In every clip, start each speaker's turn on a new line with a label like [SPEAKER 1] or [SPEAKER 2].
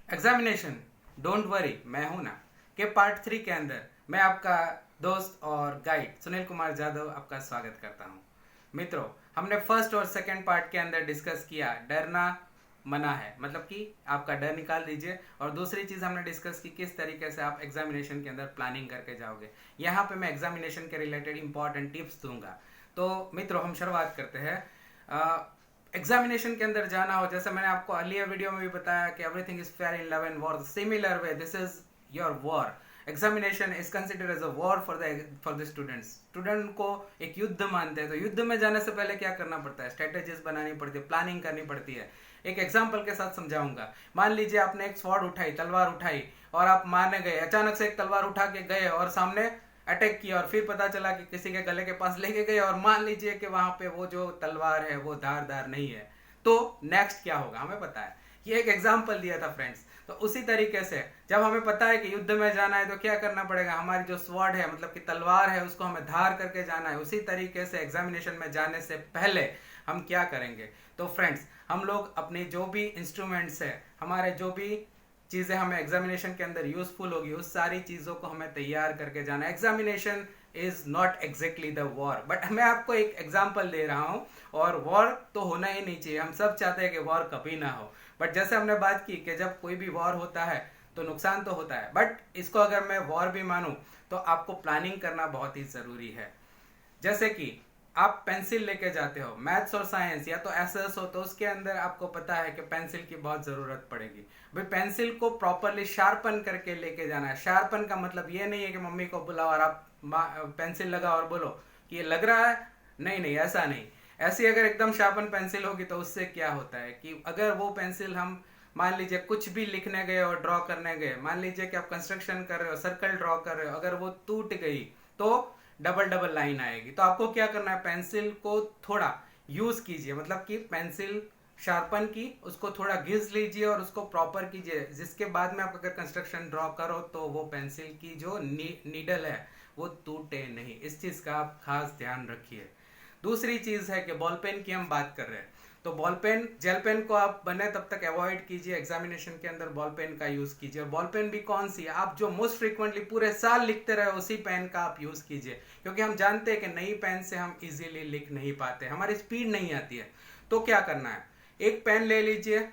[SPEAKER 1] Examination don't worry मैं हूं ना के पार्ट 3 के अंदर मैं आपका दोस्त और गाइड सुनील कुमार जाधव आपका स्वागत करता हूं। मित्रों, हमने फर्स्ट और सेकंड पार्ट के अंदर डिस्कस किया डरना मना है, मतलब कि आपका डर निकाल दीजिए। और दूसरी चीज हमने डिस्कस की किस तरीके से आप एग्जामिनेशन के अंदर प्लानिंग करके जाओगे। यहाँ पे मैं एग्जामिनेशन के रिलेटेड इंपॉर्टेंट टिप्स दूंगा। तो मित्रों, हम शुरुआत करते हैं। एग्जामिनेशन के अंदर जाना हो, जैसे मैंने आपको अर्लियर वीडियो में भी बताया कि everything is fair in love and war, similar way this is your war. Examination is considered as a war for the students. Student को एक युद्ध मानते हैं, तो युद्ध में जाने से पहले क्या करना पड़ता है? स्ट्रेटेजीज बनानी पड़ती है, प्लानिंग करनी पड़ती है। एक एग्जाम्पल के साथ समझाऊंगा। मान लीजिए आपने एक स्वॉर्ड उठाई, तलवार उठाई, और आप मारने गए, अचानक से एक तलवार उठा के गए और सामने अटैक किया, और फिर पता चला कि किसी के गले के पास लेके गए, और मान लीजिए कि वहां पे वो जो तलवार है वो धारदार नहीं है, तो नेक्स्ट क्या होगा हमें पता है। ये एक एग्जाम्पल दिया था फ्रेंड्स। तो उसी तरीके से जब हमें पता है कि युद्ध में जाना है तो क्या करना पड़ेगा? हमारी जो स्वॉर्ड है, मतलब कि तलवार है, उसको हमें धार करके जाना है। उसी तरीके से एग्जामिनेशन में जाने से पहले हम क्या करेंगे? तो फ्रेंड्स, हम लोग अपने जो भी इंस्ट्रूमेंट्स है, हमारे जो भी चीज़ें हमें एग्जामिनेशन के अंदर यूजफुल होगी, उस सारी चीज़ों को हमें तैयार करके जाना है। Examination is not exactly the war, but मैं आपको एक एग्जाम्पल दे रहा हूँ। और वॉर तो होना ही नहीं चाहिए, हम सब चाहते हैं कि वॉर कभी ना हो। बट जैसे हमने बात की कि जब कोई भी वॉर होता है तो नुकसान तो होता है, बट इसको अगर मैं वॉर भी मानूं तो आपको प्लानिंग करना बहुत ही ज़रूरी है। जैसे कि आप पेंसिल लेके जाते हो, मैथ्स और साइंस या तो एसएस हो, तो उसके अंदर आपको पता है कि पेंसिल की बहुत ज़रूरत पड़ेगी। भाई पेंसिल को प्रॉपरली शार्पन करके लेके जाना है। शार्पन का मतलब ये नहीं है कि मम्मी को बुलाओ और आप पेंसिल लगा और बोलो कि ये लग रहा है। नहीं नहीं, ऐसा नहीं। ऐसी अगर एकदम शार्पन पेंसिल होगी तो उससे क्या होता है कि अगर वो पेंसिल हम मान लीजिए कुछ भी लिखने गए और ड्रॉ करने गए, मान लीजिए कि आप कंस्ट्रक्शन कर रहे हो, सर्कल ड्रॉ कर रहे हो, अगर वो टूट गई तो डबल डबल लाइन आएगी। तो आपको क्या करना है? पेंसिल को थोड़ा यूज कीजिए, मतलब कि पेंसिल शार्पन की, उसको थोड़ा घिस लीजिए और उसको प्रॉपर कीजिए, जिसके बाद में आप अगर कंस्ट्रक्शन ड्रॉ करो तो वो पेंसिल की जो नीडल है वो टूटे नहीं। इस चीज का आप खास ध्यान रखिए। दूसरी चीज है कि बॉल पेन की हम बात कर रहे हैं, तो बॉल पेन, जेल पेन को आप बने तब तक अवॉइड कीजिए। एग्जामिनेशन के अंदर बॉल पेन का यूज कीजिए। और बॉल पेन भी कौन सी है? आप जो मोस्ट फ्रीक्वेंटली पूरे साल लिखते रहे उसी पेन का आप यूज कीजिए, क्योंकि हम जानते हैं कि नई पेन से हम इजीली लिख नहीं पाते, हमारी स्पीड नहीं आती है। तो क्या करना है? एक पेन ले लीजिए,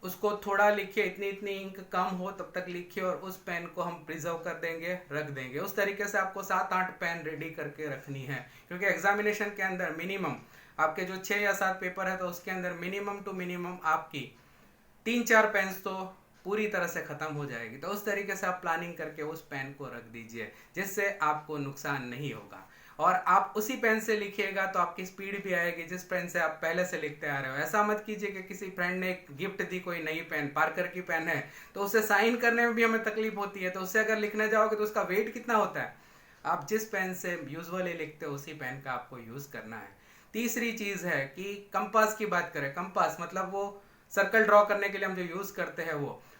[SPEAKER 1] उसको थोड़ा लिखिए, इतनी इतनी इंक कम हो तब तक लिखिए, और उस पेन को हम प्रिजर्व कर देंगे, रख देंगे। उस तरीके से आपको 7-8 पेन रेडी करके रखनी है, क्योंकि एग्जामिनेशन के अंदर मिनिमम आपके जो 6 या 7 पेपर है, तो उसके अंदर मिनिमम टू मिनिमम आपकी 3-4 पेन्स तो पूरी तरह से खत्म हो जाएगी। तो उस तरीके से आप प्लानिंग करके उस पेन को रख दीजिए, जिससे आपको नुकसान नहीं होगा। और आप उसी पेन से लिखिएगा तो आपकी स्पीड भी आएगी, जिस पेन से आप पहले से लिखते आ रहे हो। ऐसा मत कीजिए कि किसी फ्रेंड ने एक गिफ्ट दी, कोई नई पेन, पार्कर की पेन है, तो उसे साइन करने में भी हमें तकलीफ होती है, तो उससे अगर लिखने जाओगे तो उसका वेट कितना होता है। आप जिस पेन से यूजुअली लिखते हो उसी पेन का आपको यूज करना है। तीसरी चीज है कि कंपास की बात करें। कंपास मतलब वो सर्कल ड्रॉ करने के लिए हम जो यूज करते हैं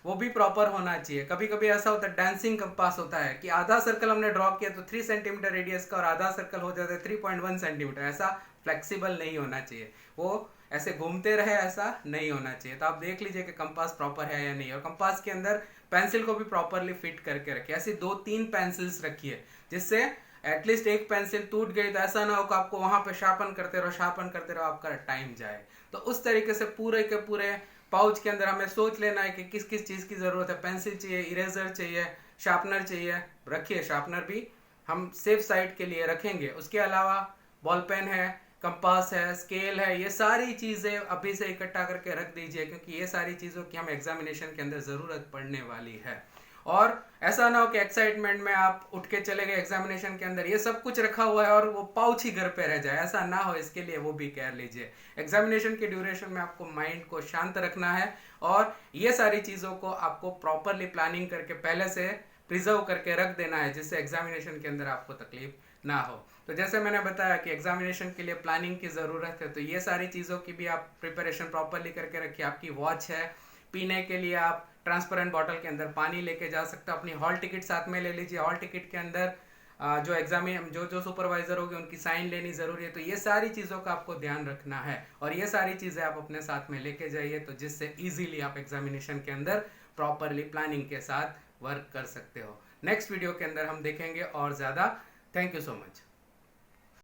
[SPEAKER 1] वो भी प्रॉपर होना चाहिए। कभी कभी ऐसा होता है, डांसिंग कंपास होता है कि आधा सर्कल हमने ड्रॉ किया तो 3 सेंटीमीटर रेडियस का, और आधा सर्कल हो जाता है 3.1 सेंटीमीटर। ऐसा फ्लेक्सिबल नहीं होना चाहिए, वो ऐसे घूमते रहे, ऐसा नहीं होना चाहिए। तो आप देख लीजिए कि कंपास प्रॉपर है या नहीं। और कंपास के अंदर पेंसिल को भी प्रॉपरली फिट करके रखिए। ऐसी 2-3 पेंसिल्स रखिए, जिससे एटलीस्ट एक पेंसिल टूट गई तो ऐसा ना हो कि आपको वहां पे शार्पन करते रहो, आपका टाइम जाए। तो उस तरीके से पूरे के पूरे पाउच के अंदर हमें सोच लेना है कि किस किस चीज की जरूरत है। पेंसिल चाहिए, इरेजर चाहिए, शार्पनर चाहिए, रखिए। शार्पनर भी हम सेफ साइड के लिए रखेंगे। उसके अलावा बॉल पेन है, कंपास है, स्केल है, ये सारी चीजें अभी से इकट्ठा करके रख दीजिए, क्योंकि ये सारी चीजों की हम एग्जामिनेशन के अंदर जरूरत पड़ने वाली है। और ऐसा ना हो कि एक्साइटमेंट में आप उठ के चले गए एग्जामिनेशन के अंदर, ये सब कुछ रखा हुआ है और वो पाउच ही घर पे रह जाए, ऐसा ना हो। इसके लिए वो भी केयर लीजिए। एग्जामिनेशन के ड्यूरेशन में आपको माइंड को शांत रखना है, और ये सारी चीज़ों को आपको प्रॉपरली प्लानिंग करके पहले से प्रिजर्व करके रख देना है, जिससे एग्जामिनेशन के अंदर आपको तकलीफ ना हो। तो जैसे मैंने बताया कि एग्जामिनेशन के लिए प्लानिंग की ज़रूरत है, तो ये सारी चीज़ों की भी आप प्रिपरेशन प्रॉपरली करके रखिए। आपकी वॉच है, पीने के लिए आप ट्रांसपेरेंट बॉटल के अंदर पानी लेके जा सकते हो। अपनी हॉल टिकट साथ में ले लीजिए। हॉल टिकट के अंदर जो एग्जाम जो सुपरवाइजर होगी उनकी साइन लेनी जरूरी है। तो ये सारी चीज़ों का आपको ध्यान रखना है, और ये सारी चीज़ें आप अपने साथ में लेके जाइए, तो जिससे इजीली आप एग्जामिनेशन के अंदर प्रॉपरली प्लानिंग के साथ वर्क कर सकते हो। नेक्स्ट वीडियो के अंदर हम देखेंगे और ज़्यादा। Thank you so much.